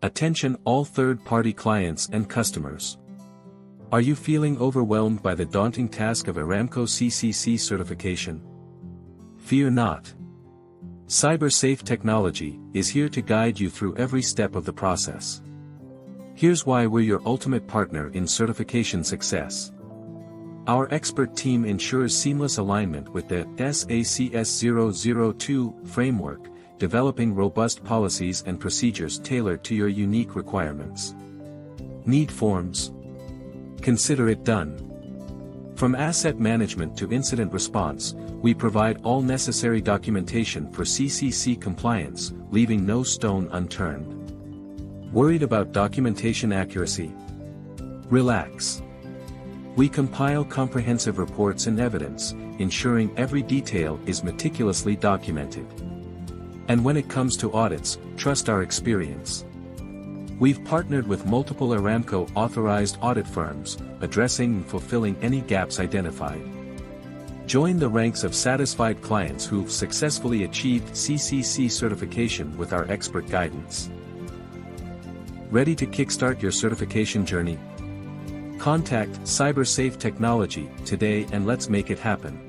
Attention all third-party clients and customers. Are you feeling overwhelmed by the daunting task of Aramco CCC certification? Fear not. CyberSafe Technology is here to guide you through every step of the process. Here's why we're your ultimate partner in certification success. Our expert team ensures seamless alignment with the SACS 002 framework, developing robust policies and procedures tailored to your unique requirements. Need forms? Consider it done. From asset management to incident response, we provide all necessary documentation for CCC compliance, leaving no stone unturned. Worried about documentation accuracy? Relax. We compile comprehensive reports and evidence, ensuring every detail is meticulously documented. And when it comes to audits, trust our experience. We've partnered with multiple Aramco authorized audit firms, addressing and fulfilling any gaps identified. Join the ranks of satisfied clients who've successfully achieved CCC certification with our expert guidance. Ready to kickstart your certification journey? Contact CyberSafe Technology today and let's make it happen.